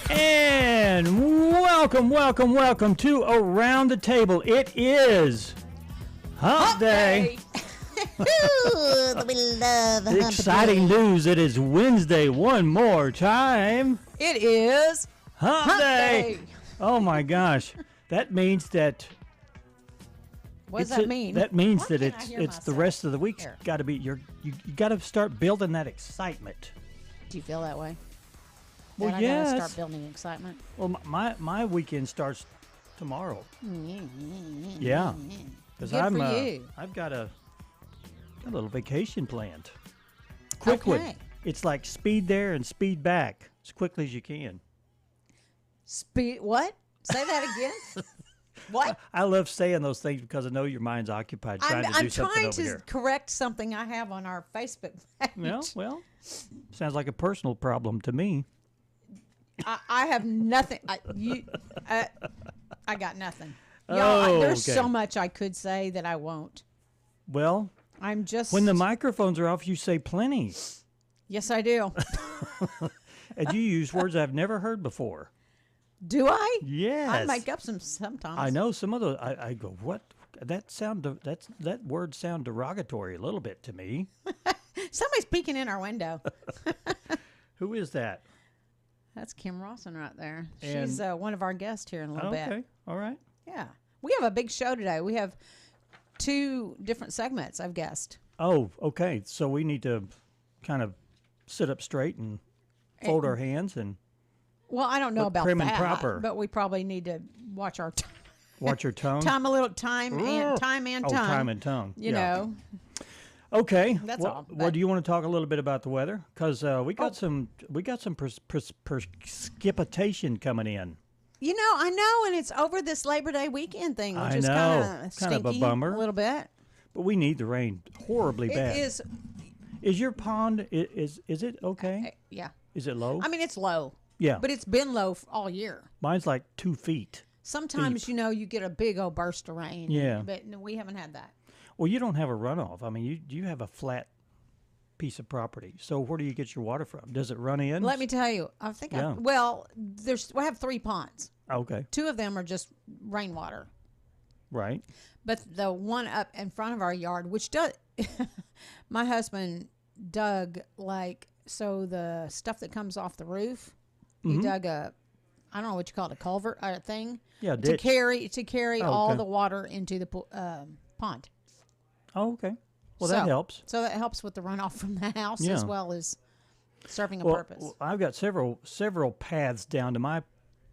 And welcome to Around the Table. It is Hump Day. We love Exciting news. It is Wednesday one more time. It is Hump Day. Oh my gosh. That means that... What does that mean? That means Why that can't I it's hear the myself? rest of the week's Here. got to be you got to start building that excitement. Do you feel that way? Well, that yes. I gotta start building excitement. Well, my weekend starts tomorrow. Yeah, because Good for you. I've got a little vacation planned. Quick one. Okay. It's like speed there and speed back as quickly as you can. Speed. What? Say that again. What? I love saying those things because I know your mind's occupied trying to do I'm something trying over to here. correct something I have on our Facebook page. Well, sounds like a personal problem to me. I have nothing. I got nothing. Y'all, there's okay. so much I could say that I won't. Well, I'm just. when the microphones are off, you say plenty. Yes, I do. And you use words I've never heard before. Do I? Yes. I make up some sometimes. I know some of those. I go, what? That word sound derogatory a little bit to me. Somebody's peeking in our window. Who is that? That's Kim Rosson right there. And- She's one of our guests here in a little bit. Okay, all right. Yeah. We have a big show today. We have 2 different segments I've guessed. Oh, okay. So we need to kind of sit up straight and fold our hands and Well, I don't know Look about prim and that, proper. but we probably need to watch our watch your tone. time and Oh, tongue. time and tongue. You Yeah. know. Okay. That's well, all, Well, but- do you want to talk a little bit about the weather? Because we got some precipitation coming in. You know, I know, and it's over this Labor Day weekend thing, which I is know. kind of a bummer. a little bit. But we need the rain horribly bad. It is. Is your pond? Is it okay? Yeah. Is it low? I mean, it's low. Yeah. But it's been low all year. Mine's like 2 feet. Sometimes, you know, you get a big old burst of rain. Yeah. But no, we haven't had that. Well, you don't have a runoff. I mean, you have a flat piece of property. So where do you get your water from? Does it run in? Let me tell you, I think, Yeah. we have 3 ponds. Okay. 2 of them are just rainwater. Right. But the one up in front of our yard, which does, my husband dug so the stuff that comes off the roof, he dug I don't know what you call it, a culvert or a thing. Yeah, to ditch. carry Oh, all okay. the water into the pond. Oh, okay. Well, that helps. So that helps with the runoff from the house Yeah. as well as serving a Well, purpose. I've got several paths down to my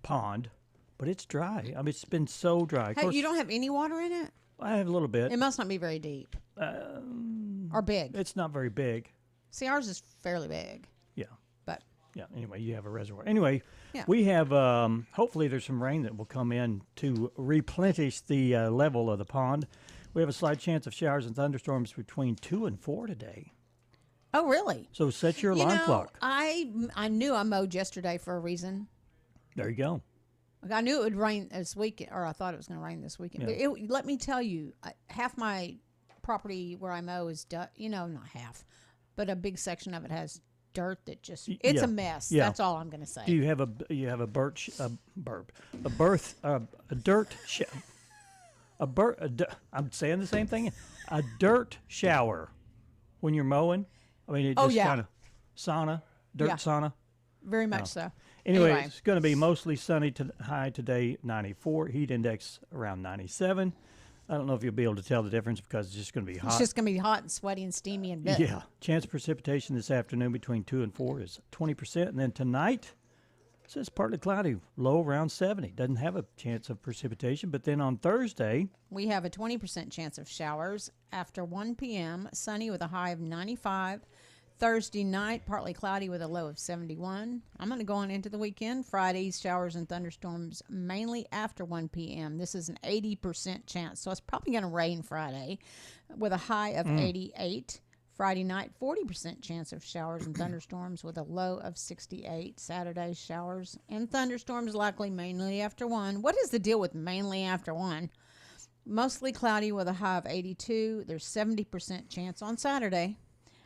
pond, but it's dry. I mean, it's been so dry. Of Hey, course, you don't have any water in it? I have a little bit. It must not be very deep. Or big. It's not very big. See, ours is fairly big. Yeah. But Yeah. Anyway, you have a reservoir. Anyway, Yeah. we have. Hopefully, there's some rain that will come in to replenish the level of the pond. We have a slight chance of showers and thunderstorms between 2 and 4 today. oh, really? So set your You alarm know, clock. I knew I mowed yesterday for a reason. There you go. I knew it would rain this weekend, or I thought it was going to rain this weekend. Yeah. But let me tell you, half my property where I mow is, not half, but a big section of it has dirt that just, it's yeah. a mess. Yeah. That's all I'm going to say. Do you have a I'm saying the same thing. A dirt shower when you're mowing. I mean, it Oh, just yeah. kind of dirt Yeah. sauna. Very much so. Anyway, it's going to be mostly sunny high today, 94. Heat index around 97. I don't know if you'll be able to tell the difference because it's just going to be hot. It's just going to be hot and sweaty and steamy and bit. Yeah. Chance of precipitation this afternoon between 2 and 4 is 20%. And then tonight, it says partly cloudy, low around 70. Doesn't have a chance of precipitation. But then on Thursday, We have a 20% chance of showers after 1 p.m., sunny with a high of 95. Thursday night, partly cloudy with a low of 71. I'm going to go on into the weekend. Friday, showers and thunderstorms mainly after 1 p.m. This is an 80% chance, so it's probably going to rain Friday with a high of 88. Friday night, 40% chance of showers and thunderstorms with a low of 68. Saturday, showers and thunderstorms likely mainly after 1. What is the deal with mainly after 1? Mostly cloudy with a high of 82. There's 70% chance on Saturday.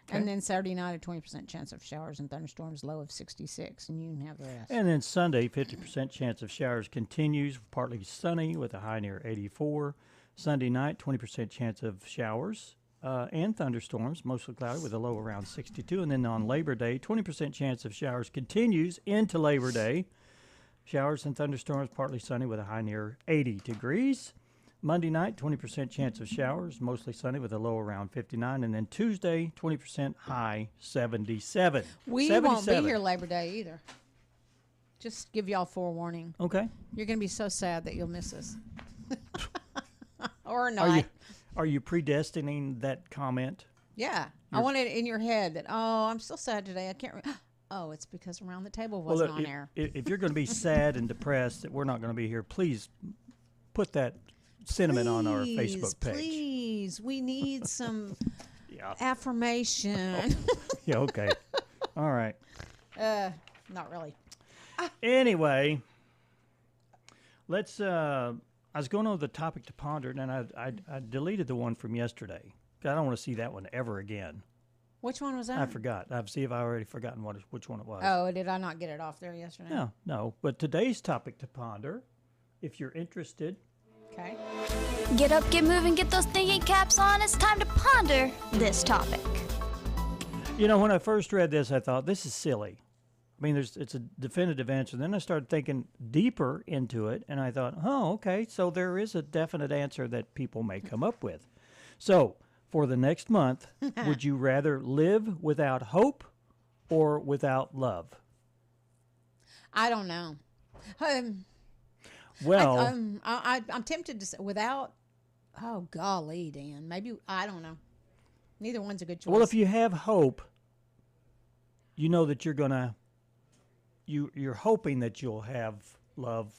And then Saturday night, a 20% chance of showers and thunderstorms, low of 66, and you can have the rest. And then Sunday, 50% chance of showers continues, partly sunny with a high near 84. Sunday night, 20% chance of showers and thunderstorms, mostly cloudy with a low around 62. And then on Labor Day, 20% chance of showers continues into Labor Day. Showers and thunderstorms, partly sunny with a high near 80 degrees. Monday night, 20% chance of showers, mostly sunny with a low around 59. And then Tuesday, 20% high, 77. We 77. won't be here Labor Day either. Just give y'all forewarning. Okay. You're going to be so sad that you'll miss us. Or not. Are you predestining that comment? Yeah. I want it in your head that, I'm still sad today. I can't. Oh, it's because Around the Table Well, wasn't on air. If you're going to be sad and depressed that we're not going to be here, please put that sentiment on our Facebook page. Please. We need some Yeah. affirmation. Yeah, okay. All right. Not really. Anyway, let's I was going over the topic to ponder, and I deleted the one from yesterday. I don't want to see that one ever again. Which one was that? I forgot. I've see if I already forgotten which one it was. Oh, did I not get it off there yesterday? No. But today's topic to ponder, if you're interested. Okay. Get up, get moving, get those thinking caps on. It's time to ponder this topic. You know, when I first read this, I thought, this is silly. I mean, it's a definitive answer. Then I started thinking deeper into it, and I thought, oh, okay, so there is a definite answer that people may come up with. So, for the next month, would you rather live without hope or without love? I don't know. Well, I'm tempted to say without. Oh golly, Dan. Maybe I don't know. Neither one's a good choice. well, if you have hope, you know that you're gonna. You're hoping that you'll have love.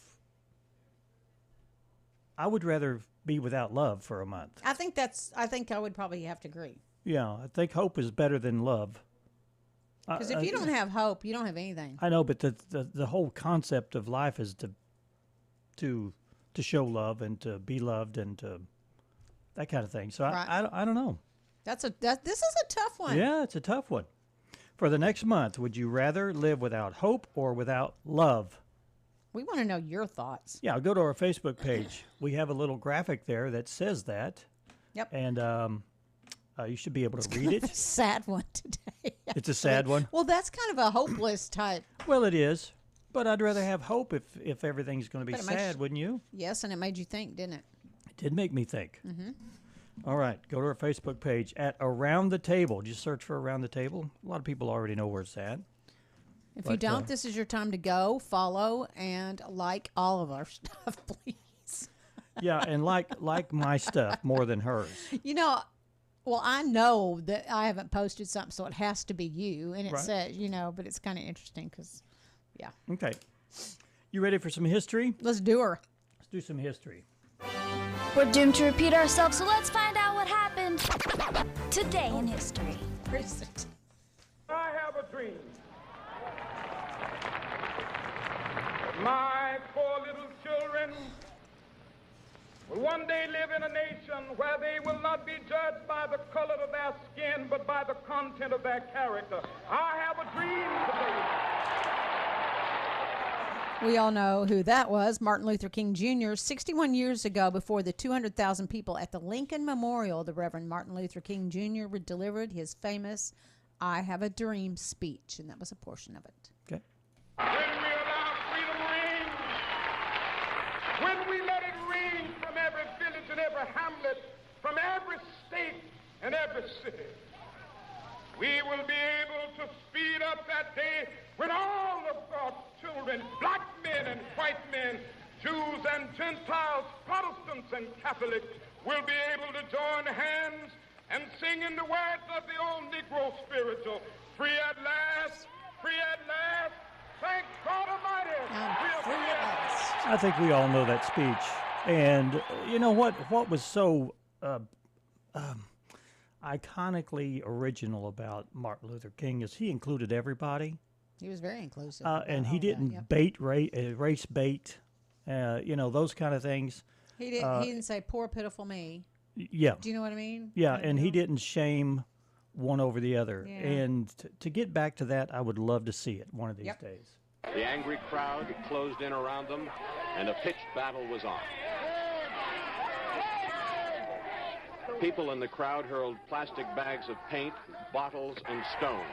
I would rather be without love for a month. I think I would probably have to agree. Yeah, I think hope is better than love. Because if you don't have hope, you don't have anything. I know, but the whole concept of life is to show love and to be loved and to that kind of thing. So Right. I don't know. This is a tough one. Yeah, it's a tough one. For the next month, would you rather live without hope or without love? We want to know your thoughts. Yeah, go to our Facebook page. We have a little graphic there that says that. Yep. And you should be able to read it. Sad one today. It's a sad one. Well, that's kind of a hopeless type. Well, it is. But I'd rather have hope if everything's going to be But it makes- sad, wouldn't you? Yes, and it made you think, didn't it? It did make me think. Mm-hmm. All right, go to our Facebook page at Around the Table. Just search for Around the Table. A lot of people already know where it's at. If you But, don't, this is your time to go, follow, and like all of our stuff, please. Yeah, and like my stuff more than hers. You know, well, I know that I haven't posted something, so it has to be you. And it Right. says, but it's kind of interesting because, yeah. Okay. You ready for some history? Let's do her. Let's do some history. We're doomed to repeat ourselves, so let's find out what happened today in history. Where is it? I have a dream. My poor little children will one day live in a nation where they will not be judged by the color of their skin, but by the content of their character. I have a dream today. We all know who that was, Martin Luther King Jr. 61 years ago, before the 200,000 people at the Lincoln Memorial, the Reverend Martin Luther King Jr. delivered his famous I Have a Dream speech, and that was a portion of it. Okay. When we allow freedom ring, when we let it ring from every village and every hamlet, from every state and every city, we will be able to speed up that day when all of God's children, black men and white men, Jews and Gentiles, Protestants and Catholics, will be able to join hands and sing in the words of the old Negro spiritual, free at last, thank God Almighty, we are free at last. I think we all know that speech. And you know what was so iconically original about Martin Luther King is he included everybody. He was very inclusive. And he all that, didn't yep. race bait, those kind of things. He didn't say, poor, pitiful me. Yeah. Do you know what I mean? Yeah, You and he know? didn't shame one over the other. Yeah. And to get back to that, I would love to see it one of these Yep. days. The angry crowd closed in around them, and a pitched battle was on. People in the crowd hurled plastic bags of paint, bottles, and stones.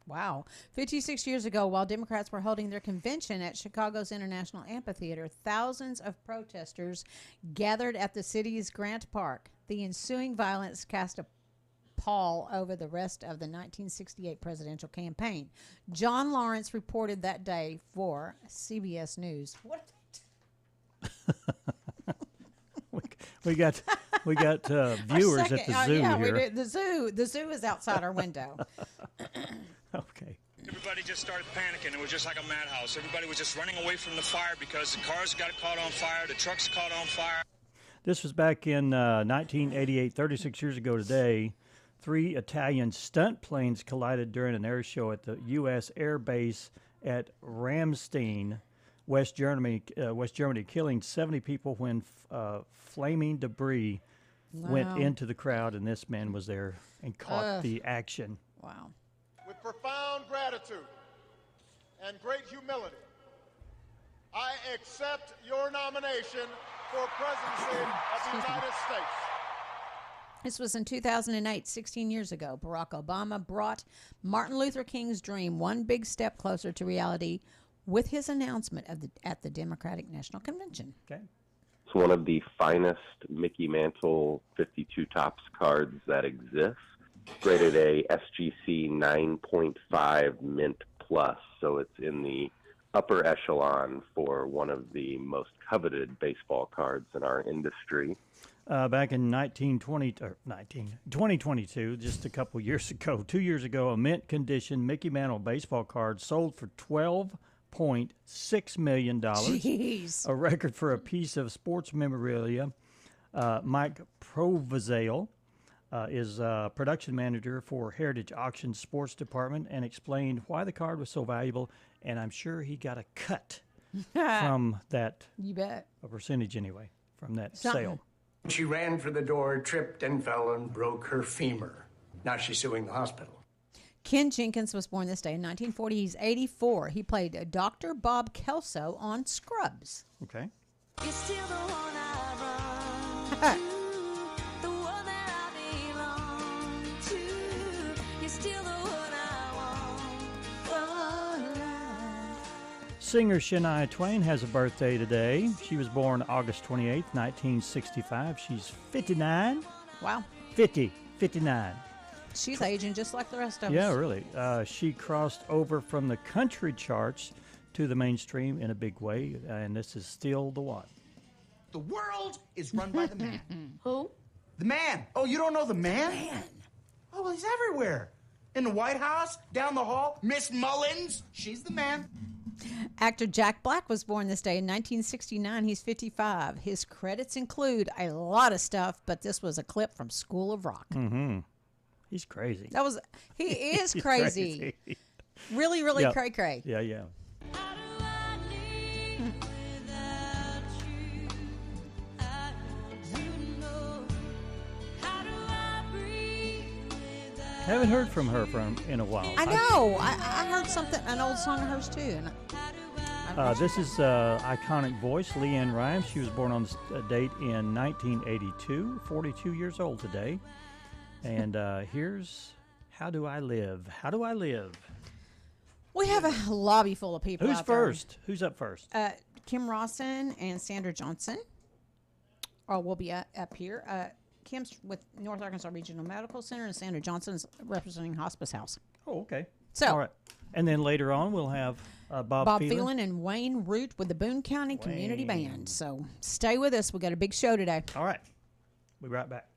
Wow. 56 years ago, while Democrats were holding their convention at Chicago's International Amphitheater, thousands of protesters gathered at the city's Grant Park. The ensuing violence cast a pall over the rest of the 1968 presidential campaign. John Lawrence reported that day for CBS News. What? We got viewers at the zoo yeah, here. we did. The zoo is outside our window. Okay. Everybody just started panicking. It was just like a madhouse. Everybody was just running away from the fire because the cars got caught on fire, the trucks caught on fire. This was back in 1988, 36 years ago today. 3 Italian stunt planes collided during an air show at the U.S. Air Base at Ramstein, West Germany, killing 70 people when flaming debris went into the crowd, and this man was there and caught the action. Wow. With profound gratitude and great humility, I accept your nomination for presidency of the United States. This was in 2008, 16 years ago. Barack Obama brought Martin Luther King's dream one big step closer to reality with his announcement at the Democratic National Convention. Okay. It's one of the finest Mickey Mantle 52 Tops cards that exists. Graded a SGC 9.5 Mint Plus, so it's in the upper echelon for one of the most coveted baseball cards in our industry. Back in 2022, just a couple years ago, 2 years ago, a mint condition Mickey Mantle baseball card sold for $12.6 million. Jeez. A record for a piece of sports memorabilia. Mike Provazale is production manager for Heritage Auction Sports Department and explained why the card was so valuable, and I'm sure he got a cut from that, You bet. a percentage anyway, from that Something. sale. She ran for the door, tripped and fell and broke her femur. Now she's suing the hospital. Ken Jenkins was born this day in 1940. He's 84. He played Dr. Bob Kelso on Scrubs. Okay. You're still the one I run to, the one that I belong to. You're still the one I want for life. Singer Shania Twain has a birthday today. She was born August 28th, 1965. She's 59. Wow. 59. She's aging just like the rest of Yeah, us. really. She crossed over from the country charts to the mainstream in a big way, and this is still the one. The world is run by the man. Who? The man. Oh, you don't know the man? Man. Oh, well, he's everywhere. In the White House, down the hall, Miss Mullins, she's the man. Actor Jack Black was born this day in 1969. He's 55. His credits include a lot of stuff, but this was a clip from School of Rock. Mm-hmm. He's crazy. He is He's crazy. Really, really Yep. cray-cray. Yeah, yeah. How do I live without you? I want to know. How do I breathe without Haven't heard from her in a while. I know. I heard an old song of hers too. And This is iconic voice, Leanne Rimes. She was born on this date in 1982, 42 years old today. And here's How Do I Live? How Do I Live? we have a lobby full of people. Who's out there. first? Who's up first? Kim Rosson and Sandra Johnson will be up here. Kim's with North Arkansas Regional Medical Center, and Sandra Johnson's representing Hospice House. Oh, okay. So, all right. And then later on, we'll have Bob Phelan. Phelan and Wayne Root with the Boone County Community Band. So stay with us. We got a big show today. All right. We'll be right back.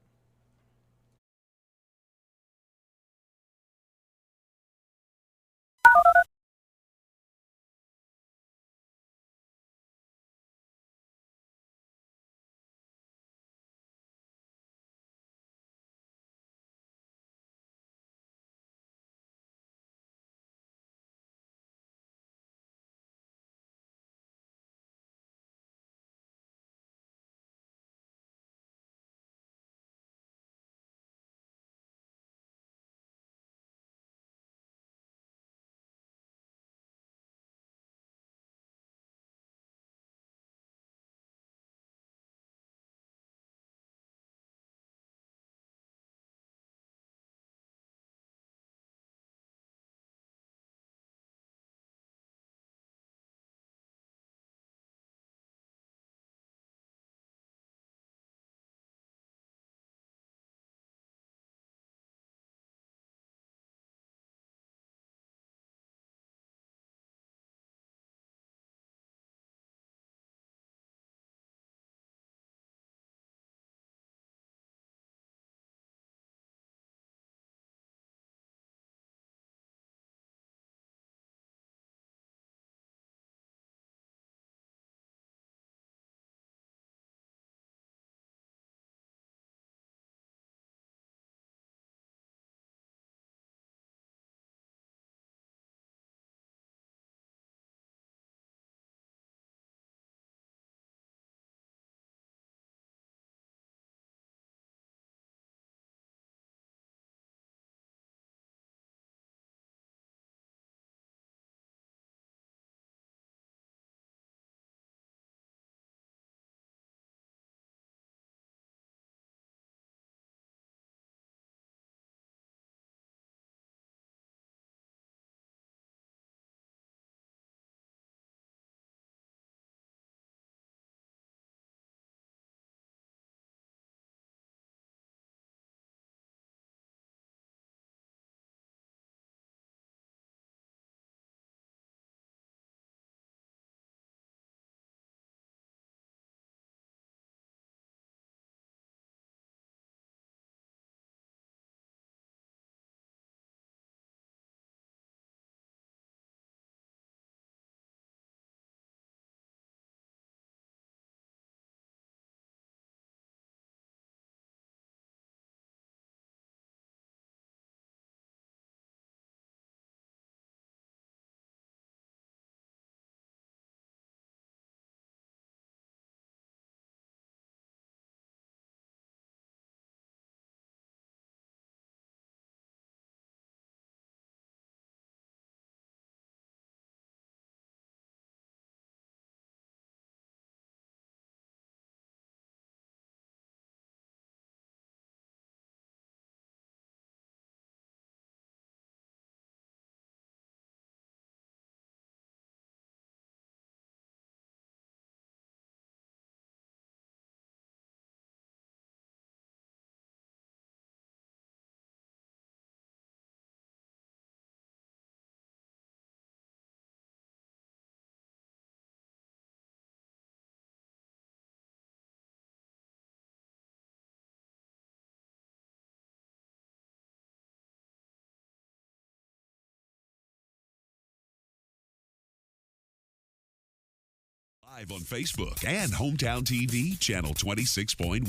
Live on Facebook and Hometown TV, channel 26.1.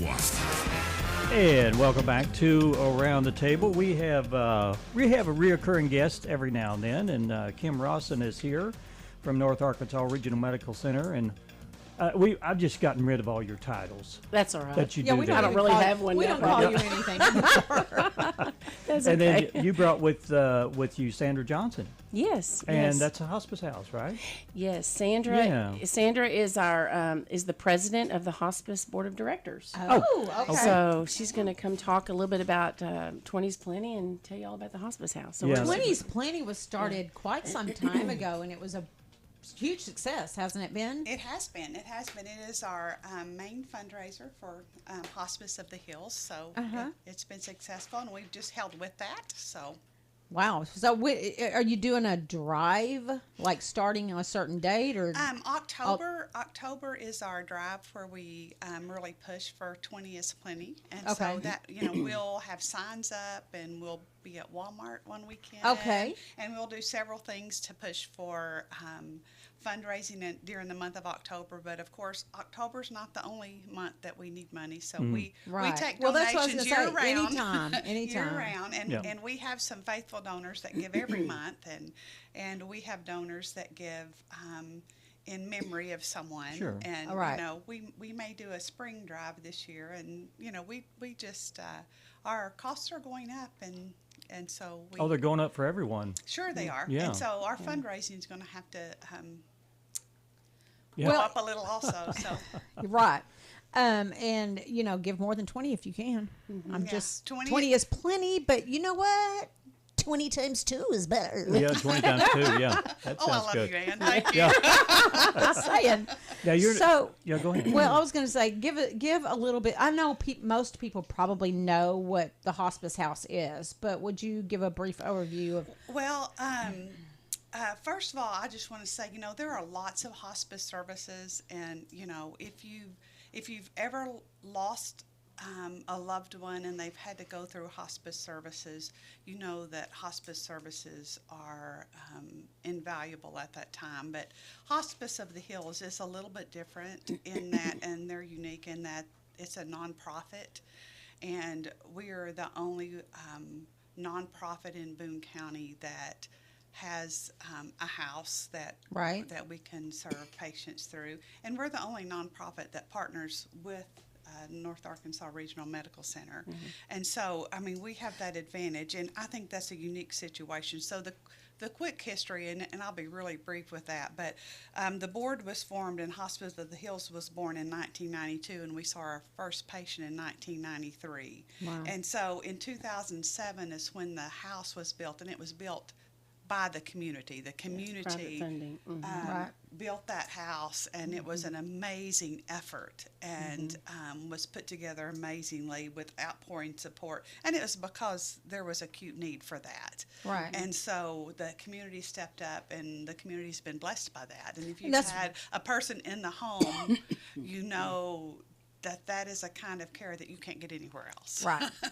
And welcome back to Around the Table. We have a reoccurring guest every now and then, and Kim Rosson is here from North Arkansas Regional Medical Center, and I've just gotten rid of all your titles. That's all right. That you Yeah, do we there. don't I don't really have one We now. don't call you anything anymore. That's And okay. then you brought with you Sandra Johnson, Yes. and yes. that's a hospice house, right? Yes, Sandra. Yeah. Sandra is our is the president of the Hospice Board of Directors. Oh, okay. So she's going to come talk a little bit about 20's Plenty and tell you all about the hospice house. So Yeah. we're- 20's Plenty was started quite some time ago, and it was a huge success, hasn't it been? It has been. It has been. It is our main fundraiser for Hospice of the Hills. So it's been successful, and we've just held with that. So. Wow. So are you doing a drive, like starting on a certain date, or? October is our drive where we really push for 20 is Plenty, and Okay. so that we'll have signs up, and we'll be at Walmart one weekend. Okay. And we'll do several things to push for fundraising during the month of October. But of course, October's not the only month that we need money, so we take Well, that's what I was donations gonna say. year round. Anytime. Year round, and we have some faithful donors that give every month, and we have donors that give in memory of someone. Sure. And All right. we may do a spring drive this year, and we just our costs are going up, and so we. They're going up for everyone. Sure, they are. Yeah. And so our fundraising is going to have to Yeah. go up a little also. So. You're right. And give more than 20 if you can. I'm Yeah. just 20 20 is plenty, but you know what? 20 times 2 is better. Yeah, 20 times 2. Yeah, that Oh, I sounds love good. you, Ann. Thank you. Just saying. Yeah, So, go ahead. well, I was going to say, give a little bit. I know most people probably know what the hospice house is, but would you give a brief overview of? Well, first of all, I just want to say, there are lots of hospice services, and if you've ever lost a loved one and they've had to go through hospice services, you know that hospice services are invaluable at that time. But Hospice of the Hills is a little bit different in that, and they're unique in that it's a nonprofit, and we are the only nonprofit in Boone County that has a house that we can serve patients through, and we're the only nonprofit that partners with North Arkansas Regional Medical Center. And so, we have that advantage, and I think that's a unique situation. So the quick history, and I'll be really brief with that, but the board was formed, and Hospice of the Hills was born in 1992, and we saw our first patient in 1993. Wow. And so in 2007 is when the house was built, and it was built by the community. The community Private funding. built that house, and it was an amazing effort, and was put together amazingly with outpouring support. And it was because there was acute need for that. Right. And so the community stepped up, and the community's been blessed by that. And if you've had a person in the home, you know that is a kind of care that you can't get anywhere else.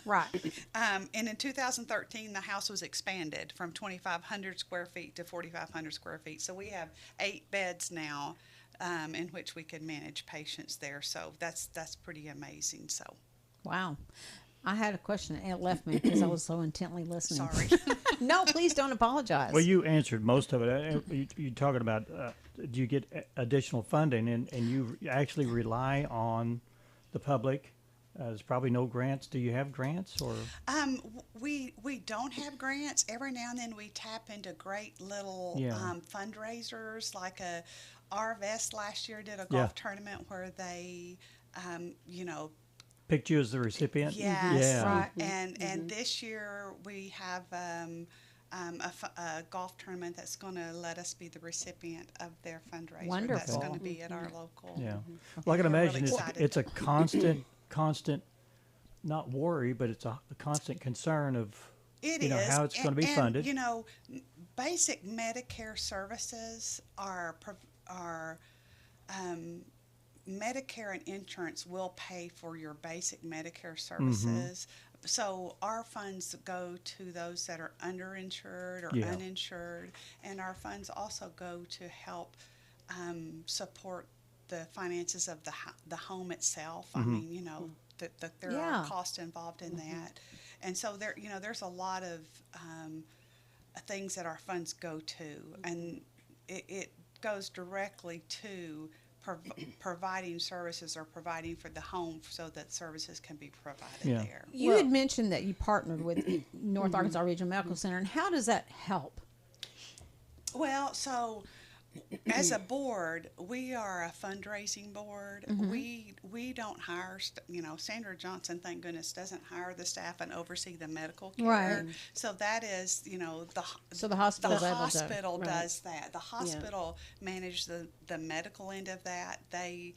Right. And in 2013, the house was expanded from 2,500 square feet to 4,500 square feet. So we have 8 beds now in which we can manage patients there. So that's pretty amazing. So. Wow. I had a question and it left me because I was so intently listening. Sorry. No, please don't apologize. Well, you answered most of it. You're talking about do you get additional funding, and you actually rely on the public. There's probably no grants. Do you have grants or? We don't have grants. Every now and then we tap into great little fundraisers, like RVest last year did a golf tournament where they, picked you as the recipient. Yes, Yeah. right. And this year we have a golf tournament that's going to let us be the recipient of their fundraiser. Wonderful. That's going to be at our local. Yeah. Well, I can imagine really it's a constant, not worry, but it's a constant concern of how it's going to be funded. Basic Medicare services are Medicare and insurance will pay for your basic Medicare services. So our funds go to those that are underinsured or uninsured, and our funds also go to help support the finances of the home itself. I Mm-hmm. mean, you know, there Yeah. are costs involved in that, and so there, you know, there's a lot of things that our funds go to, and it goes directly to providing services or providing for the home so that services can be provided Yeah. there. You had mentioned that you partnered with North Arkansas Regional Medical Center, and how does that help? Well, so as a board, we are a fundraising board. We don't hire, you know, Sandra Johnson, thank goodness, doesn't hire the staff and oversee the medical care. Right. So that is, you know, So the hospital's able to- hospital Right. does that. The hospital manages the medical end of that. They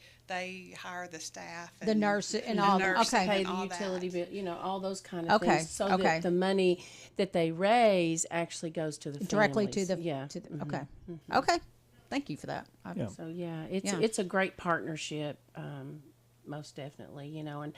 hire the staff, The nurse and the all that. nursing Okay. Pay and the all utility that. bill, you know, all those kind of Okay, things, so okay. that the money that they raise actually goes to the Directly families. to the yeah. to the, okay. Okay. Thank you for that. Yeah. So yeah, it's Yeah. it's a great partnership, most definitely. You know, and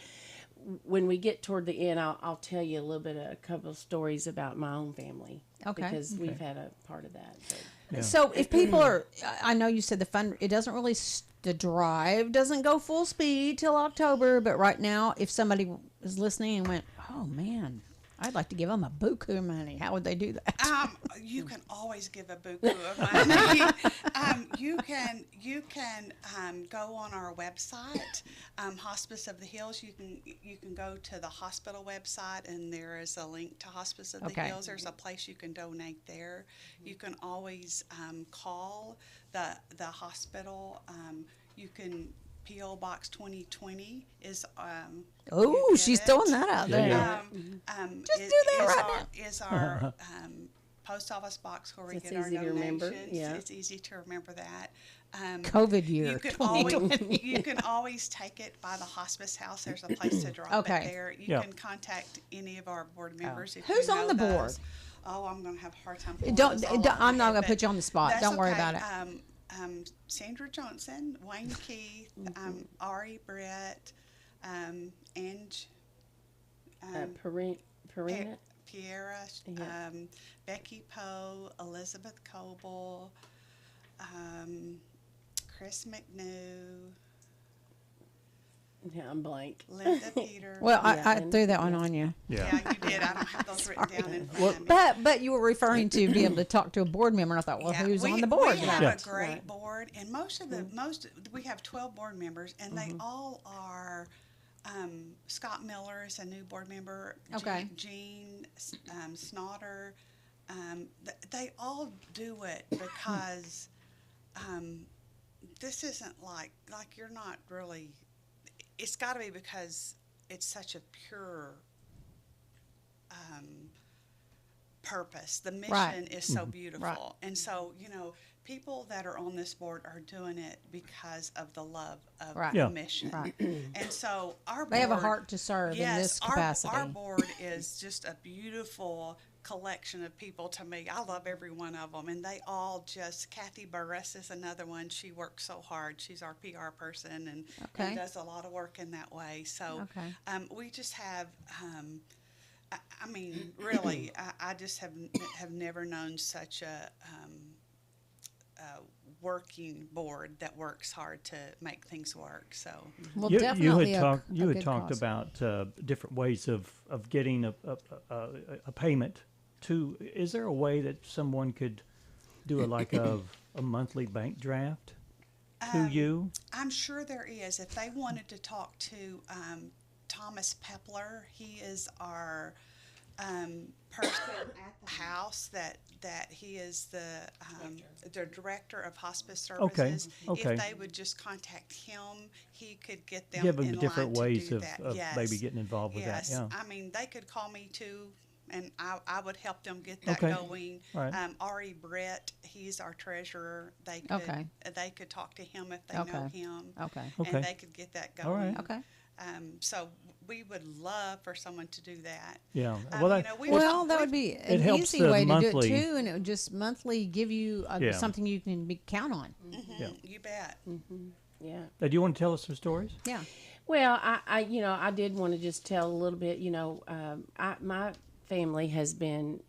when we get toward the end, I'll tell you a couple of stories about my own family. Okay. Because we've had a part of that. So. Yeah. So if people are, I know you said the fund, it doesn't really, the drive doesn't go full speed till October, but right now, if somebody is listening and went, oh man, I'd like to give them a buku of money, how would they do that? You can always give a buku of money. You can go on our website, Hospice of the Hills. You can go to the hospital website, and there is a link to Hospice of the Okay. Hills. There's a place you can donate there. You can always call the hospital. You can. P.O. Box 2020 is. Oh, she's throwing that out there. Just do that right now. Is our post office box where we It's get our easy to remember, donations. yeah. It's easy to remember that. COVID year, You can 2020. you can always take it by the hospice house. There's a place to drop Okay. it there. You Yeah. can contact any of our board members. If Who's you on know the board? those. Oh, I'm going to have a hard time. pulling Don't, those all off I'm my not head, going to but put you on the spot. that's Don't worry okay. about it. Sandra Johnson, Wayne Keith, Ari Brett, Ange, Perina. Piera, Yeah. Becky Poe, Elizabeth Coble, Chris McNew, Yeah, I'm blank. Linda Peter. Well, Yeah, I and- threw that one on you. Yeah, you did. I don't have those written down in front Well, of me. But you were referring to be able to talk to a board member, and I thought, well, Yeah, who's we, on the board? We have Yeah. a great Right. board, and we have 12 board members, and they all are. Scott Miller is a new board member. Okay. Gene Snotter. They all do it because this isn't like you're not really. It's got to be because it's such a pure purpose. The mission Right. is so beautiful. Right. And so, you know, people that are on this board are doing it because of the love of Right. the Yeah. mission. Right. And so our board, They have a heart to serve yes, in this our- capacity. Our board is just a beautiful collection of people to me. I love every one of them, and they all just. Kathy Burress is another one. She works so hard. She's our PR person and Okay. does a lot of work in that way. So Okay. we just have. I mean, really, I just have never known such a working board that works hard to make things work. So Well, you definitely had talked. You a had good talked cause. about different ways of getting a payment. To is there a way that someone could do a monthly bank draft to you? I'm sure there is. If they wanted to talk to Thomas Pepler, he is our person at the house that he is the director of hospice services. Okay. If they would just contact him, he could get them Give them in different line ways to do of, that. of Yes. maybe getting involved with Yes. that. Yeah. I mean, they could call me too, and I would help them get that Okay. going. All right. Ari Brett, he's our treasurer. They could Okay. they could talk to him if they know Okay. him. Okay. Okay. And they could get that going. All right. Okay. So we would love for someone to do that. Yeah. Um, Well, you that, know, we- Well, that would be an helps easy the way to monthly- do it too, and it would just monthly give you Yeah. something you can count on. Yeah. You bet. Yeah. Do you want to tell us some stories? Yeah. Well, I did want to just tell a little bit. My family has been,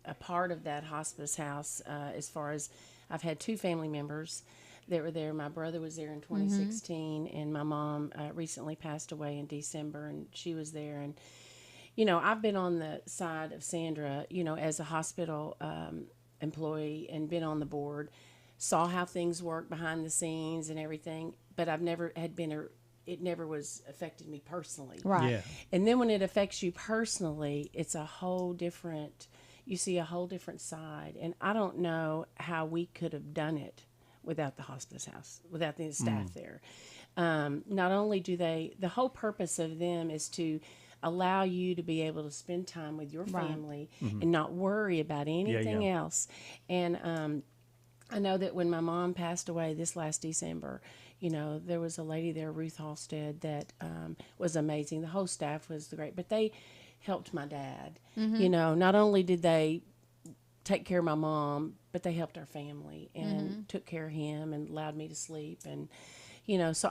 a part of that hospice house. As far as I've had two family members that were there. My brother was there in 2016, and my mom recently passed away in December, and she was there. And, I've been on the side of Sandra, as a hospital employee and been on the board, saw how things work behind the scenes and everything, but I've never had it never was affected me personally. Right. Yeah. And then when it affects you personally, it's you see a whole different side. And I don't know how we could have done it without the hospice house, without the staff there. Not only do the whole purpose of them is to allow you to be able to spend time with your family and not worry about anything else. And I know that when my mom passed away this last December, there was a lady there, Ruth Halstead, that was amazing. The whole staff was great, but they helped my dad. Not only did they take care of my mom, but they helped our family and took care of him and allowed me to sleep. And, so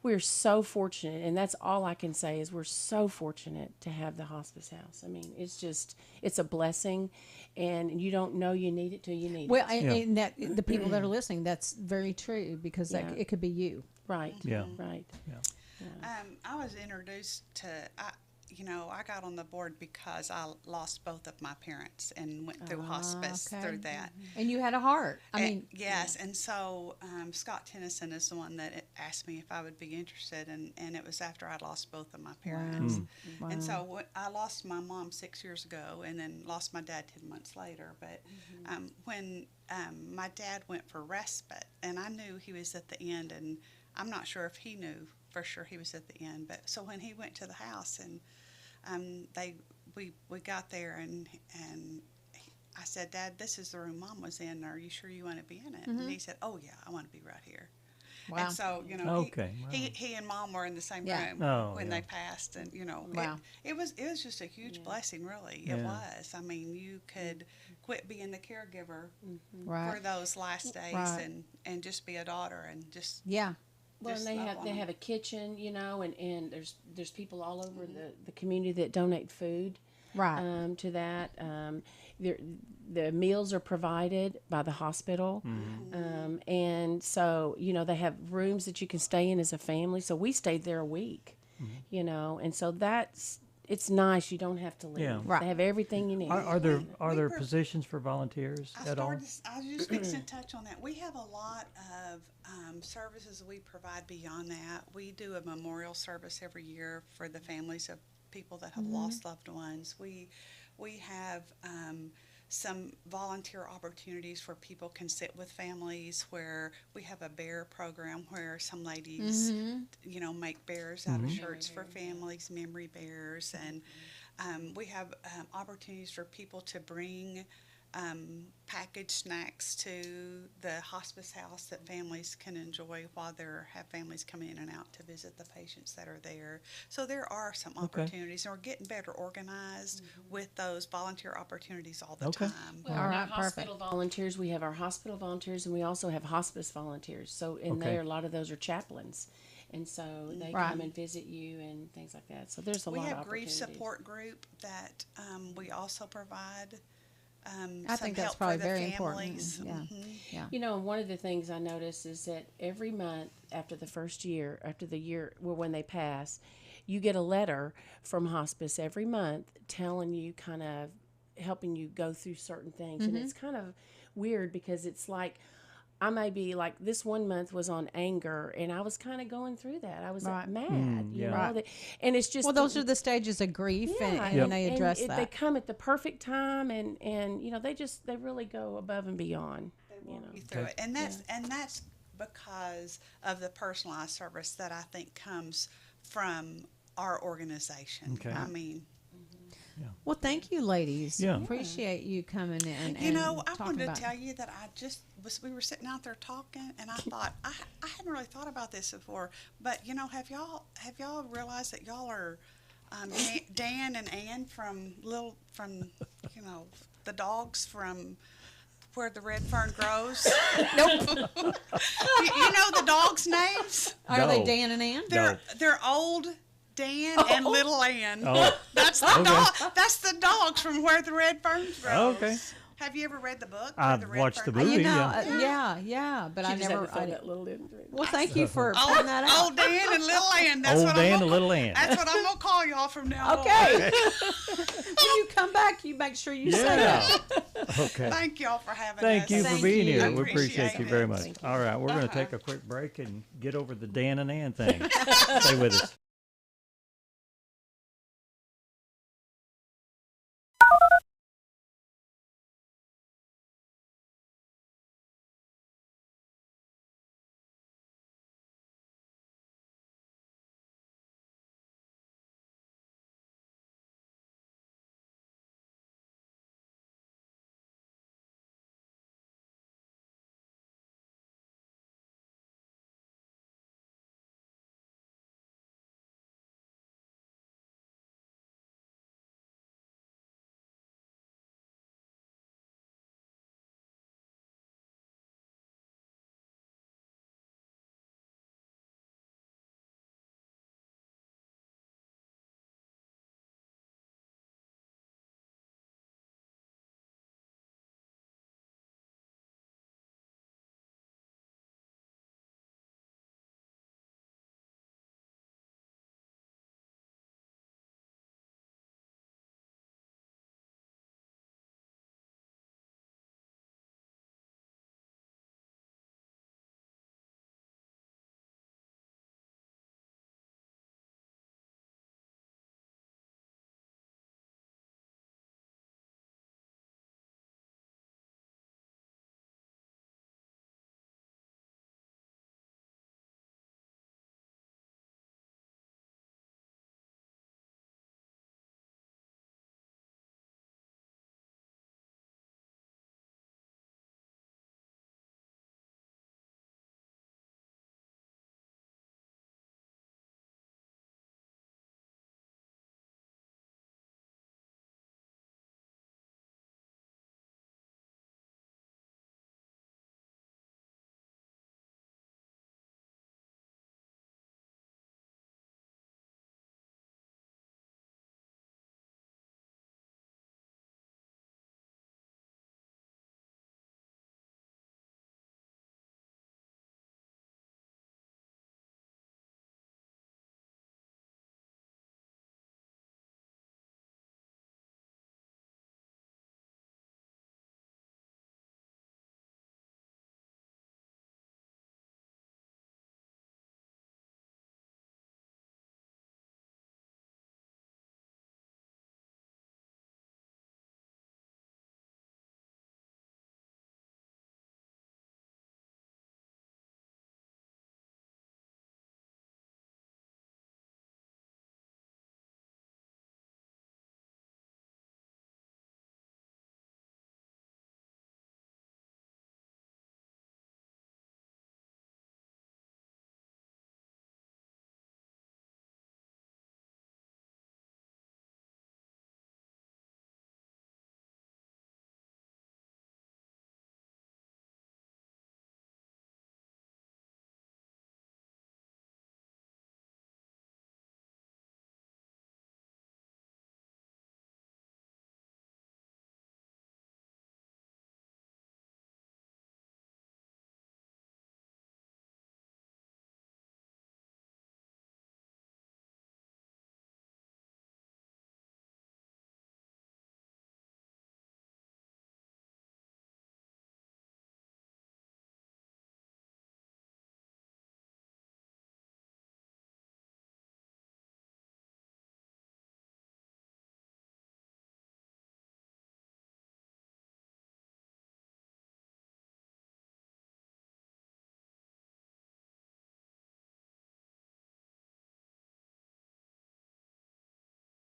we're so fortunate, and that's all I can say is we're so fortunate to have the hospice house. I mean, it's a blessing, and you don't know you need it till you need Well, it. and that the people that are listening, that's very true, because it could be you. Right. Yeah. Right. Yeah. I was introduced to, I got on the board because I lost both of my parents and went through hospice through that. And you had a heart. Yes, and so Scott Tennyson is the one that asked me if I would be interested, and it was after I lost both of my parents. Wow. And so I lost my mom 6 years ago, and then lost my dad 10 months later. But when my dad went for respite, and I knew he was at the end, and I'm not sure if he knew for sure he was at the end. But so when he went to the house, and we got there, and I said, Dad, this is the room Mom was in. Are you sure you want to be in it? And he said, oh yeah, I want to be right here. Wow. And so he and Mom were in the same room when they passed, and it was just a huge blessing, really. It was. I mean, you could quit being the caregiver for those last days and just be a daughter and just Well, and they have a kitchen, and there's people all over the community that donate food to that. The meals are provided by the hospital, and so they have rooms that you can stay in as a family. So we stayed there a week, and so it's nice. You don't have to leave. Yeah. They have everything you need. Are there positions for volunteers at all? I was just fixing to touch on that. We have a lot of services we provide beyond that. We do a memorial service every year for the families of people that have lost loved ones. We have some volunteer opportunities where people can sit with families, where we have a bear program where some ladies, make bears out of shirts for families, memory bears, and we have opportunities for people to bring packaged snacks to the hospice house that families can enjoy while have families come in and out to visit the patients that are there. So there are some opportunities, and we're getting better organized with those volunteer opportunities all the time. Well, our hospital volunteers, we have our hospital volunteers, and we also have hospice volunteers. So in there, a lot of those are chaplains. And so they come and visit you and things like that. So there's a lot of opportunities. We have grief support group that we also provide. I think that's probably very important. Yeah. One of the things I notice is that every month after the year when they pass, you get a letter from hospice every month telling you, kind of helping you go through certain things. And it's kind of weird because it's like, I may be like, this one month was on anger, and I was kind of going through that. I was mad, you know. And it's just those are the stages of grief, and they address that. They come at the perfect time, and they really go above and beyond. They walk you through it, and that's because of the personalized service that I think comes from our organization. Okay. I mean. Well, thank you, ladies. Yeah. Appreciate you coming in. I wanted to tell you that we were sitting out there talking, and I thought I hadn't really thought about this before, but have y'all realized that y'all are Dan and Ann from the dogs from where the red fern grows? Nope. you know the dogs' names? Are they Dan and Ann? They're old Dan and little Ann. Oh. That's the dog. That's the dogs from where the red ferns grow. Okay. Have you ever read the book? I've watched the movie. Yeah, but I She just had never. to throw that little in. Well, thank you for pointing that out. Old Dan and Little Ann. That's Old what Dan I'm and Little Ann. That's what I'm gonna call y'all from now Okay. on. When you come back, you make sure you say that. Okay. Thank y'all for having us. Thank you for being here. We Appreciate appreciate you it. very much. All right, we're going to take a quick break and get over the Dan and Ann thing. Stay with us.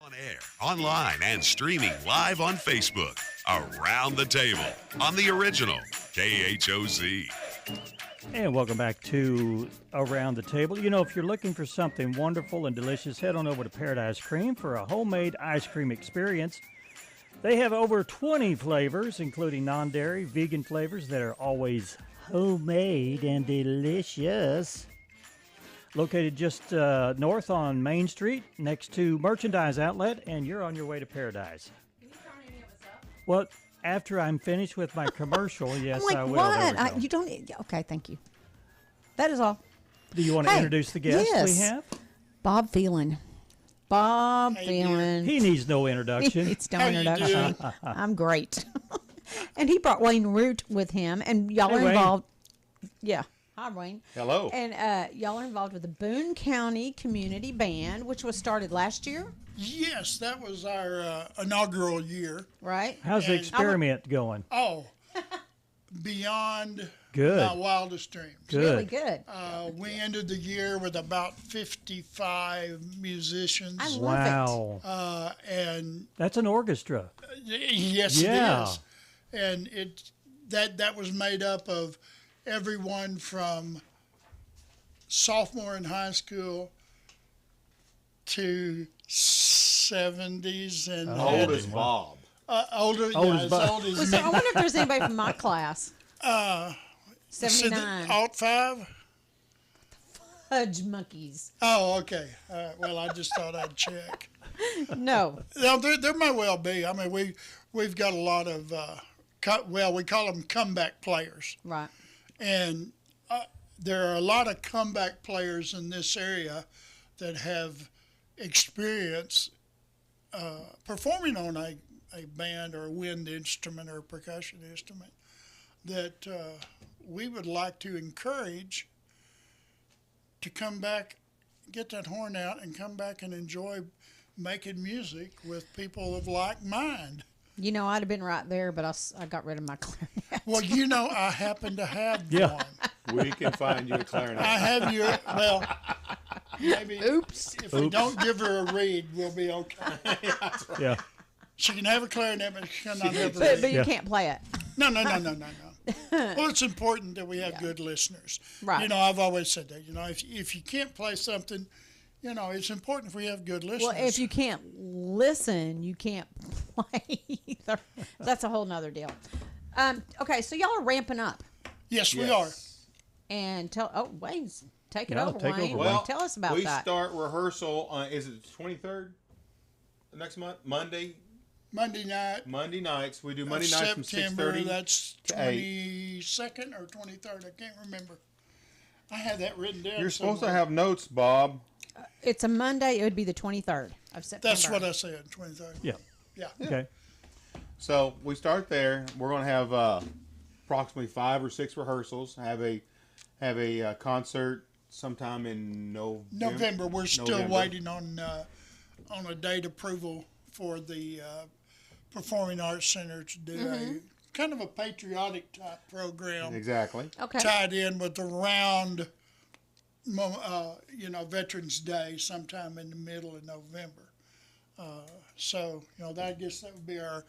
On air, online, and streaming live on Facebook. Around the Table on the original KHOZ. And welcome back to Around the Table. You know, if you're looking for something wonderful and delicious, head on over to Paradise Cream for a homemade ice cream experience. They have over 20 flavors, including non-dairy, vegan flavors that are always homemade and delicious. Located just north on Main Street, next to Merchandise Outlet, and you're on your way to Paradise. Well, After I'm finished with my commercial, yes, I'm like, I will. what? There we go. You don't. Okay, thank you. That is all. Do you want to Hey, introduce the guest we yes. have? Bob Phelan. Bob Phelan. He needs no introduction. It's no introduction. I'm great. And he brought Wayne Root with him, and y'all Hey, are Wayne. involved. Yeah. Hi, Wayne. Hello. And y'all are involved with the Boone County Community Band, which was started last year, Yes, that was our inaugural year. right? How's the And- experiment going? Oh, beyond Good. my wildest dreams. Good. Really good. We ended the year with about 55 musicians. I love Wow. And That's an orchestra. yes, Yeah. it is. And that was made up of everyone from sophomore in high school to 70s and Old as Bob. older, Old yeah, as as Bob. old as Well, so I wonder if there's anybody from my class. so the 79. Alt 5. Fudge monkeys. Oh, okay. Well, I just thought I'd check. No. No, there may well be. I mean, we've got a lot of we call them comeback players, Right. and there are a lot of comeback players in this area that have experience performing on a band or a wind instrument or a percussion instrument that we would like to encourage to come back, get that horn out, and come back and enjoy making music with people of like mind. You know, I'd have been right there, but I got rid of my clarinet. Well, you know, I happen to have Yeah. one. We can find you a clarinet. I have your, well, maybe Oops. if we don't give her a reed, we'll be okay. Yeah. She can have a clarinet, but she cannot have a But reed. you Yeah. can't play it. No. Well, it's important that we have good listeners. Right. You know, I've always said that. You know, if you can't play something, you know, it's important if we have good listeners. Well, if you can't listen, you can't play either. That's a whole nother deal. Okay, so y'all are ramping up. Yes, we are. And Wayne, take it Yeah, over, take Wayne. over, Well, Tell us about we that. start rehearsal on, is it the 23rd? Next month? Monday Monday nights. We do of Monday nights from September, 6:30 that's to 8. 22nd or 23rd. I can't remember. I had that written down. You're supposed to somewhere. have notes, Bob. It's a Monday. It would be the 23rd of September. That's what I said, 23rd. Yeah. Yeah. Okay. So we start there. We're going to have approximately 5 or 6 rehearsals. Have a concert sometime in November. We're still November. waiting on a date approval for the Performing Arts Center to do a kind of a patriotic type program. Exactly. Okay. Tied in with the round, Veterans Day sometime in the middle of November. So, I guess that would be our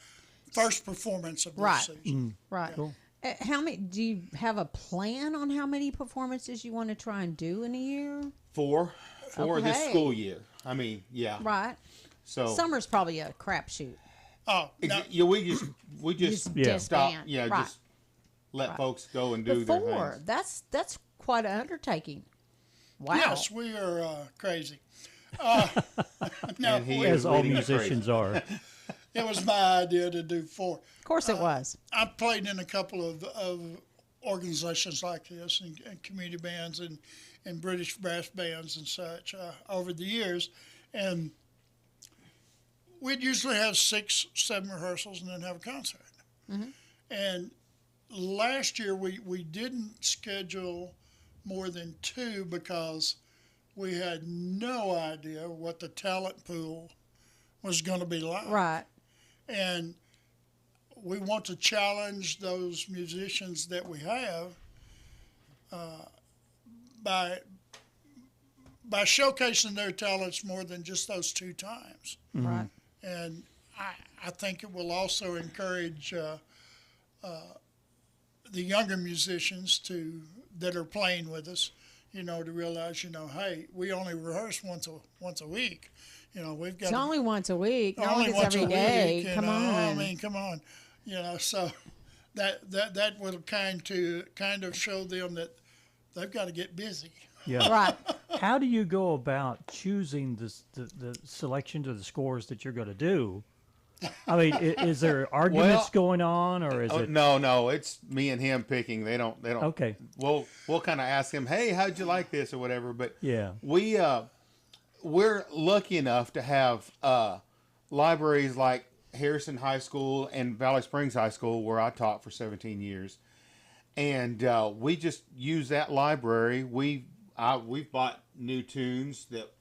first performance of this Right. season. Right. Cool. How many? Do you have a plan on how many performances you want to try and do in a year? 4 this Okay. school year. I mean, yeah. Right. So Summer's probably a crapshoot. Oh, no, yeah, we just Yeah. stop. disband. Yeah, Right. just let Right. folks go and do But their 4, things. that's quite an undertaking. Wow. yes, we are crazy. No, And he As is all leading the crazy. musicians are. it was my idea to do 4. Of course it was. I played in a couple of organizations like this and community bands and British brass bands and such over the years. And we'd usually have 6, 7 rehearsals and then have a concert. And last year we didn't schedule more than 2 because we had no idea what the talent pool was going to be like. Right. And we want to challenge those musicians that we have by showcasing their talents more than just those 2 times. Right. And I think it will also encourage the younger musicians that are playing with us, to realize, hey, we only rehearse once a week. We've got It's only once a week. Not only like it's once every a day. week. Come on. I mean, come on. So that will kind of show them that they've got to get busy. Yeah. Right. How do you go about choosing the selections or the scores that you're going to do? I mean, is there arguments going on, or is it? No, it's me and him picking. They don't. Okay. We'll kind of ask him, hey, how'd you like this or whatever. But Yeah, we're lucky enough to have libraries like Harrison High School and Valley Springs High School, where I taught for 17 years, and we just use that library. We've bought new tunes that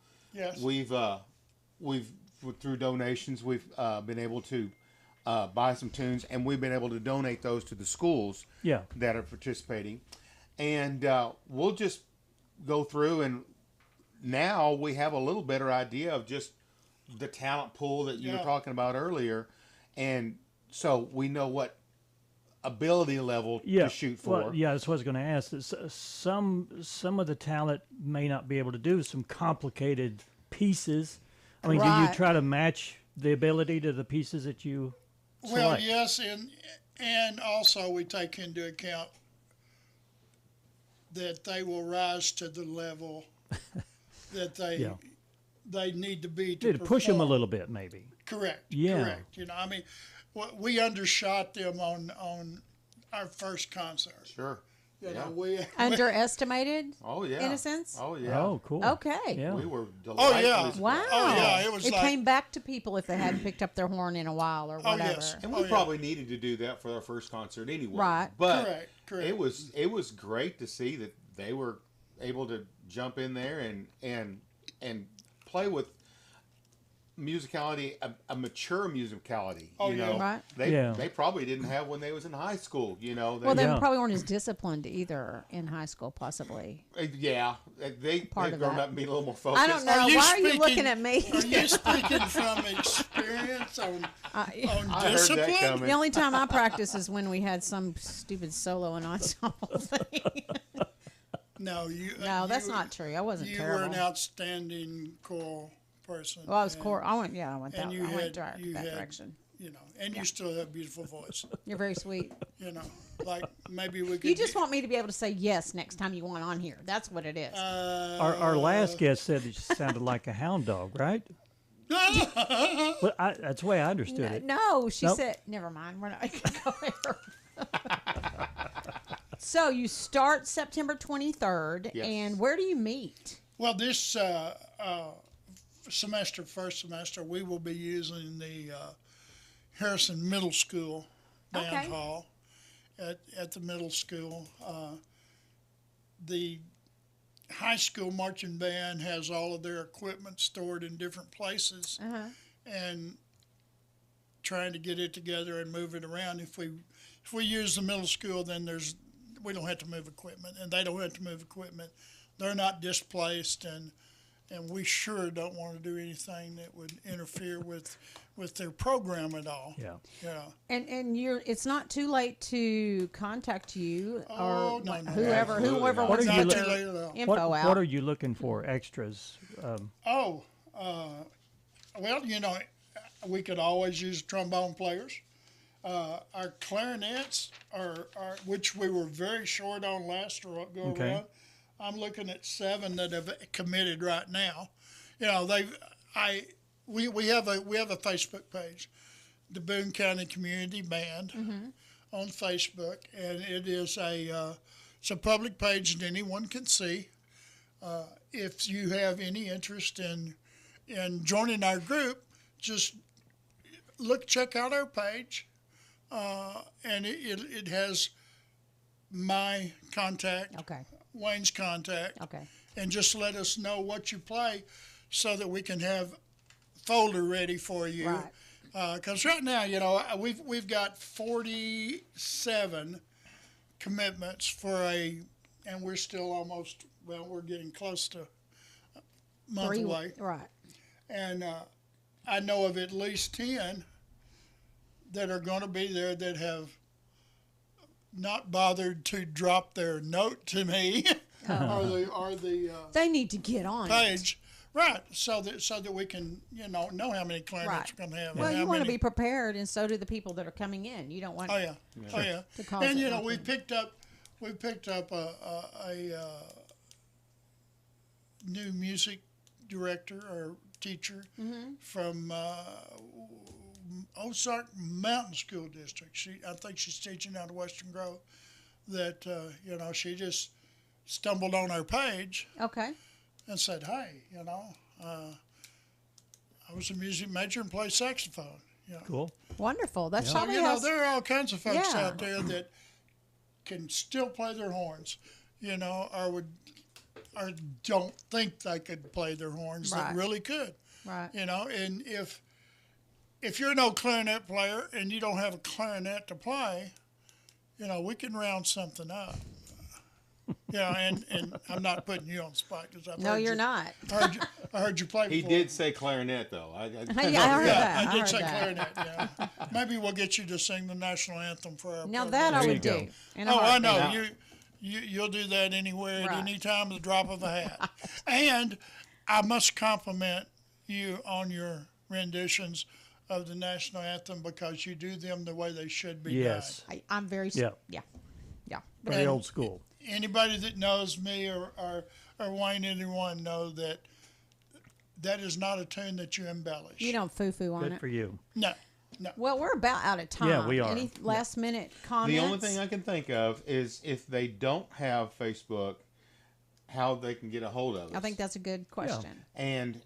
we've through donations we've been able to buy some tunes, and we've been able to donate those to the schools that are participating, and we'll just go through, and now we have a little better idea of just the talent pool that you were talking about earlier, and so we know what ability level to shoot for. Well, that's what I was going to ask. Some of the talent may not be able to do some complicated pieces. I mean, do you try to match the ability to the pieces that you select? Well, yes, and also we take into account that they will rise to the level that they need to be to push them a little bit, maybe. Correct. Yeah. Correct. I mean, we undershot them on our first concert. Sure. We Underestimated? Oh yeah. In a sense? Oh yeah. Oh, cool. Okay. Yeah. We were Oh yeah. Wow. Oh yeah. It was it came back to people if they hadn't picked up their horn in a while or whatever. yes. And we probably needed to do that for our first concert anyway. Right. But Correct. it was great to see that they were able to jump in there and play with musicality, a mature musicality. Right. They probably didn't have when they was in high school. They probably weren't as disciplined either in high school, possibly. They've Part of grown that. up and be a little more focused. I don't know. Why are you looking at me? Are you speaking from experience on I discipline? heard that coming. The only time I practice is when we had some stupid solo and ensemble thing. No, that's not true. I wasn't you terrible. were an outstanding choral person. Well, I was core. I went that that direction. And you still have a beautiful voice. You're very sweet. Like maybe we could. You just want me to be able to say yes next time you want on here. That's what it is. Our last guest said that you sounded like a hound dog, right? Well, that's the way I understood it. No, she said. Never mind. We're not going to go there. So you start September 23rd, and where do you meet? Well, this first semester, we will be using the Harrison Middle School Band Hall at the middle school. The high school marching band has all of their equipment stored in different places, and trying to get it together and move it around. If we use the middle school, then we don't have to move equipment, and they don't have to move equipment. They're not displaced, and we sure don't want to do anything that would interfere with their program at all. Yeah. And it's not too late to contact you or whoever What wants are to you get their info out. What are you looking for? Extras? Well, we could always use trombone players. Our clarinets are which we were very short on last go around. I'm looking at 7 that have committed right now. We have a Facebook page, the Boone County Community Band on Facebook, and it's a public page that anyone can see. If you have any interest in joining our group, just check out our page. And it has my contact, Wayne's contact, and just let us know what you play so that we can have folder ready for you. Because right now, we've got 47 commitments and we're still we're getting close to a month away. Right. And I know of at least 10 that are going to be there that have not bothered to drop their note to me or the they need to get on page, right? So that we can know how many clarinets we're going to have. Well, you want to be prepared, and so do the people that are coming in. You don't want. Oh yeah. To cause and we picked up a new music director or teacher from Ozark Mountain School District. I think she's teaching out of Western Grove. That she just stumbled on our page. Okay. And said, "Hey, I was a music major and played saxophone." Cool. Wonderful. That's So, probably there are all kinds of folks Yeah. out there that can still play their horns, or don't think they could play their horns that Right. really could. Right. And if you're no clarinet player and you don't have a clarinet to play, we can round something up. And I'm not putting you on the spot because No, you're not. I heard you play He before. did say clarinet, though. Yeah, I heard that. I did say heard that. clarinet. Yeah. Maybe we'll get you to sing the national anthem for our Now program. that I There would you go. do. In a I know heartbeat. you'll do that anywhere at Right. any time, at the drop of a hat. And I must compliment you on your renditions of the national anthem because you do them the way they should be Yes. I'm very. Yeah. Yeah. Very And old school. done. Anybody that knows me or Wayne, anyone know that is not a tune that you embellish. You don't foo-foo on Good it. for you. No. Well, we're about out of time. Yeah, we are. Any last-minute comments? The only thing I can think of is if they don't have Facebook, how they can get a hold of us. I think that's a good question. And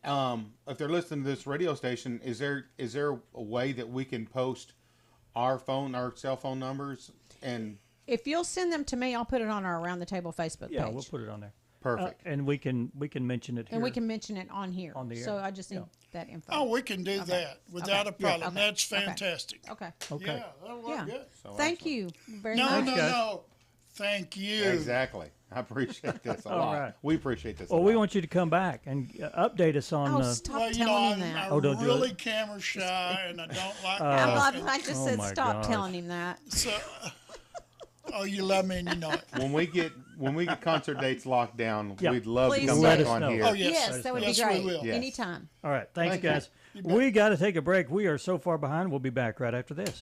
if they're listening to this radio station, is there a way that we can post our cell phone numbers? And If you'll send them to me, I'll put it on our Around the Table Facebook Yeah, page. we'll put it on there. Perfect. And we can mention it here. And we can mention it on here. On the So air. I just need that info. Oh, we can do that without a problem. Okay. That's fantastic. Okay. Okay. Yeah, that'll work good. Thank you very No, much. no. Thank you. Exactly. I appreciate this a All lot. right. We appreciate this Well, a we lot. want you to come back and update us on. Stop Well, telling him that. I'm don't do really it. camera shy, and I don't like. I just Oh said my stop gosh. telling him that. So, you love me and you know it. When we get concert dates locked down, Yeah. we'd love Please to come do. back Let us on know. here. Oh yes, Yes, that would yes, be great. we will. Yes. Anytime. All right. Thanks, Thank you. guys. We got to take a break. We are so far behind. We'll be back right after this.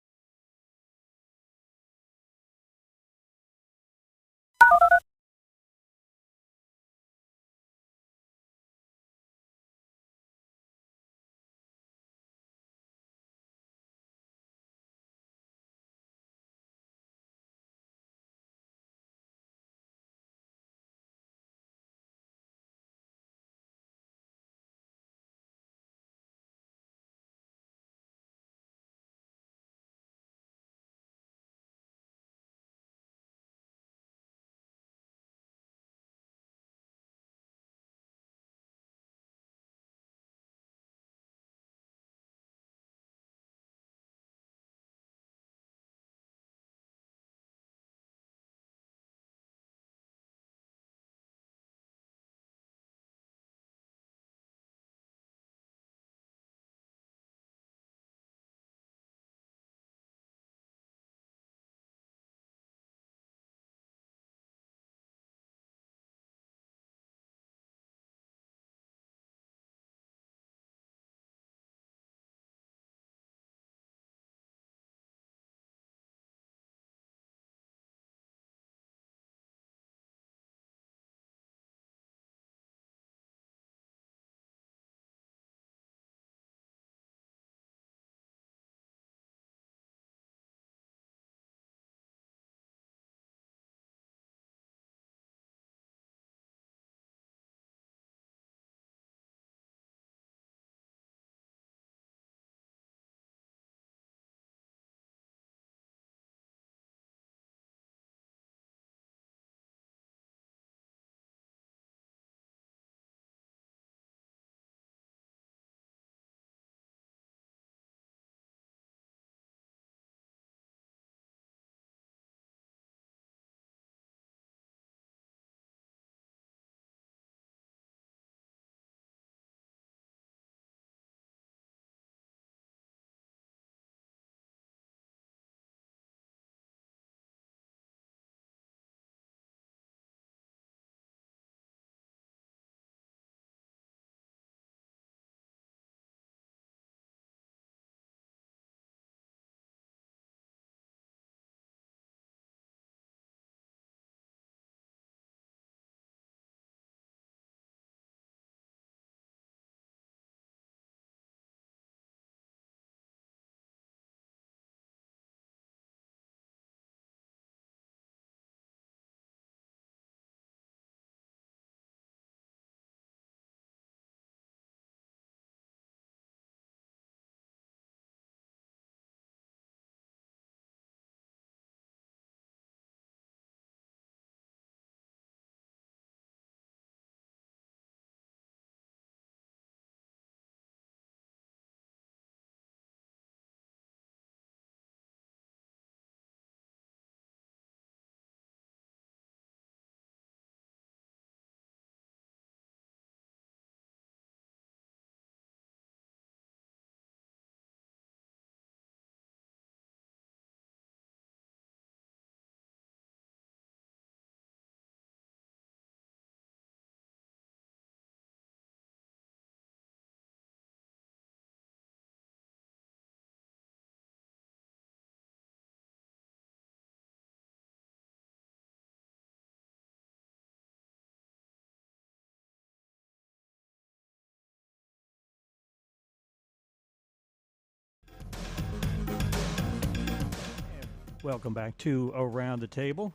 Welcome back to Around the Table.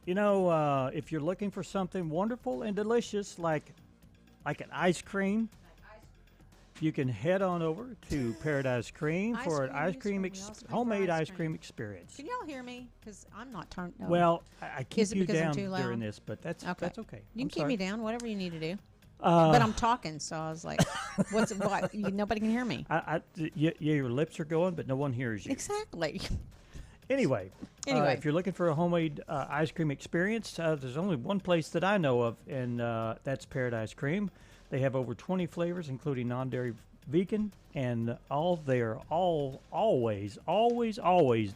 You know, if you're looking for something wonderful and delicious like an ice cream, you can head on over to Paradise Cream for an homemade ice cream experience. Can y'all hear me? Because I'm not turned. No. Well, I keep Is it you because I'm down too loud? during this, but that's okay. You can I'm keep sorry. me down, whatever you need to do. But I'm talking, so I was like, what? Nobody can hear me. Your lips are going, but no one hears you. Exactly. Anyway, if you're looking for a homemade ice cream experience, there's only one place that I know of, and that's Paradise Cream. They have over 20 flavors, including non-dairy, vegan, and they're always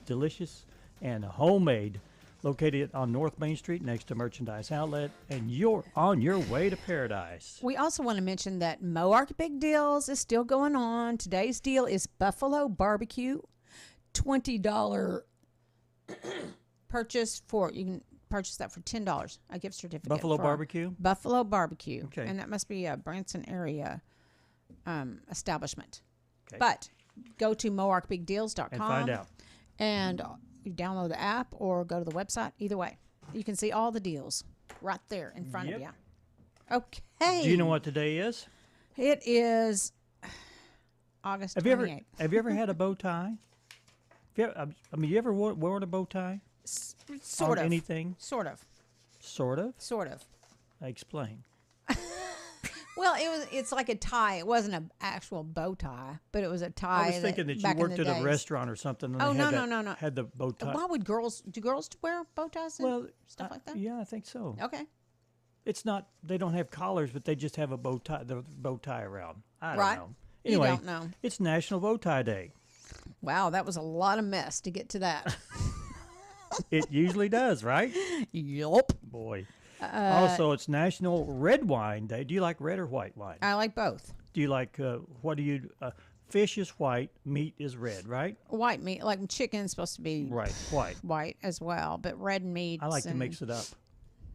delicious and homemade. Located on North Main Street next to Merchandise Outlet, and you're on your way to paradise. We also want to mention that Moark Big Deals is still going on. Today's deal is Buffalo Barbecue, $20 purchase for, you can purchase that for $10, a gift certificate. Buffalo Barbecue? Buffalo Barbecue. Okay. And that must be a Branson area establishment. Okay. But go to moarkbigdeals.com and find out. And you download the app or go to the website. Either way, you can see all the deals right there in front of you. Okay. Do you know what today is? It is August 28th. Have you ever had a bow tie? You ever worn a bow tie? Sort on of. Anything? Sort of. Sort of? Sort of. Explain. Well, it's like a tie. It wasn't an actual bow tie, but it was a tie. I was thinking that you worked at a restaurant or something. And Oh, they no. Had the bow tie. Why would girls wear bow ties and stuff like that? Yeah, I think so. Okay. It's not, they don't have collars, but they just have a bow tie around. I don't Right. know. Anyway, You don't know. It's National Bow Tie Day. Wow, that was a lot of mess to get to that. It usually does, right? Yup. Boy. Also, it's National Red Wine Day. Do you like red or white wine? I like both. Do you like, fish is white, meat is red, right? White meat, like chicken's supposed to be white as well, but red meat. I like to mix it up.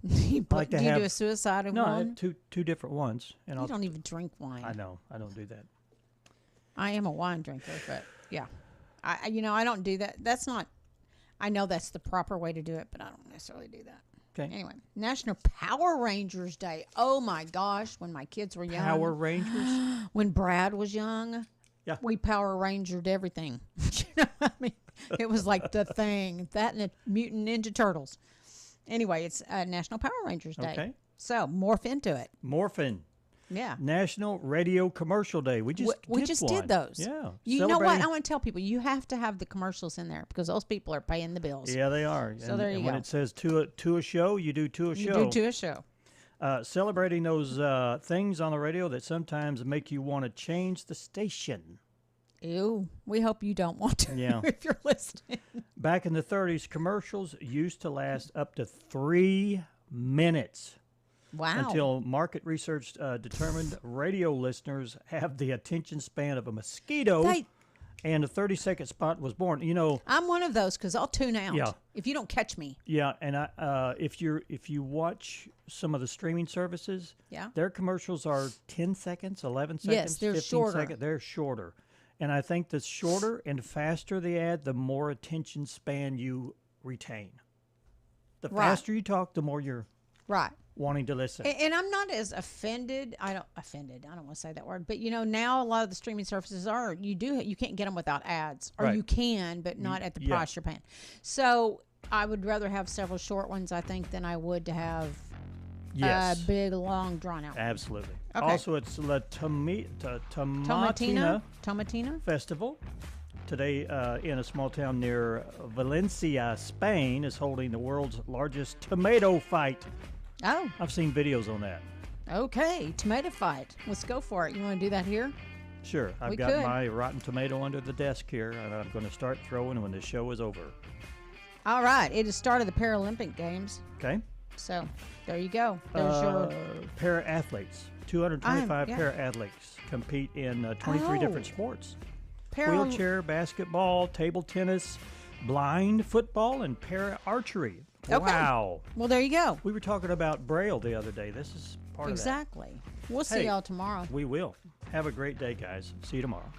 Do you I like to do have, a suicide in no, I one? have two different ones. And You don't even drink wine. I know. I don't do that. I am a wine drinker, but yeah. I don't do that. That's not, I know that's the proper way to do it, but I don't necessarily do that. Okay. Anyway, National Power Rangers Day. Oh my gosh, when my kids were young. Power Rangers? When Brad was young. Yeah. We Power Rangered everything. You know what I mean? It was like the thing. That and the Mutant Ninja Turtles. Anyway, it's National Power Rangers Day. Okay. So, morph into it. Morphin. Yeah. National Radio Commercial Day. We just did those. Yeah. You know what? I want to tell people you have to have the commercials in there because those people are paying the bills. Yeah, they are. So there you go. When it says to a show, you do to a show. You do to a show. Celebrating those things on the radio that sometimes make you want to change the station. Ew. We hope you don't want to Yeah. if you're listening. Back in the 30s, commercials used to last up to 3 minutes. Wow. Until market research determined radio listeners have the attention span of a mosquito, and a 30-second spot was born. You know, I'm one of those because I'll tune out Yeah. if you don't catch me. Yeah, and if you watch some of the streaming services, Yeah. their commercials are 10 seconds, 11 seconds, Yes, they're 15 shorter. seconds. They're shorter. And I think the shorter and faster the ad, the more attention span you retain. The Right. faster you talk, the more you're Right. wanting to listen. And I'm not as offended. I don't want to say that word, but now a lot of the streaming services are you can't get them without ads, or Right. you can, but not at the Yeah. price you're paying. So I would rather have several short ones, I think, than I would to have Yes. a big, long, drawn out. Absolutely. Okay. Also, it's La Tomatina Festival. Today, in a small town near Valencia, Spain, is holding the world's largest tomato fight. Oh. I've seen videos on that. Okay, tomato fight. Let's go for it. You want to do that here? Sure. I've We got could. my rotten tomato under the desk here, and I'm going to start throwing when the show is over. All right. It has started the Paralympic Games. Okay? So there you go. There's your. Para-athletes. 225 yeah. para-athletes compete in 23 different sports. Para- Wheelchair, basketball, table tennis, blind football, and para-archery. Okay. Wow. Well, there you go. We were talking about Braille the other day. This is part Exactly. of that. We'll see Hey, y'all tomorrow. We will. Have a great day, guys. See you tomorrow.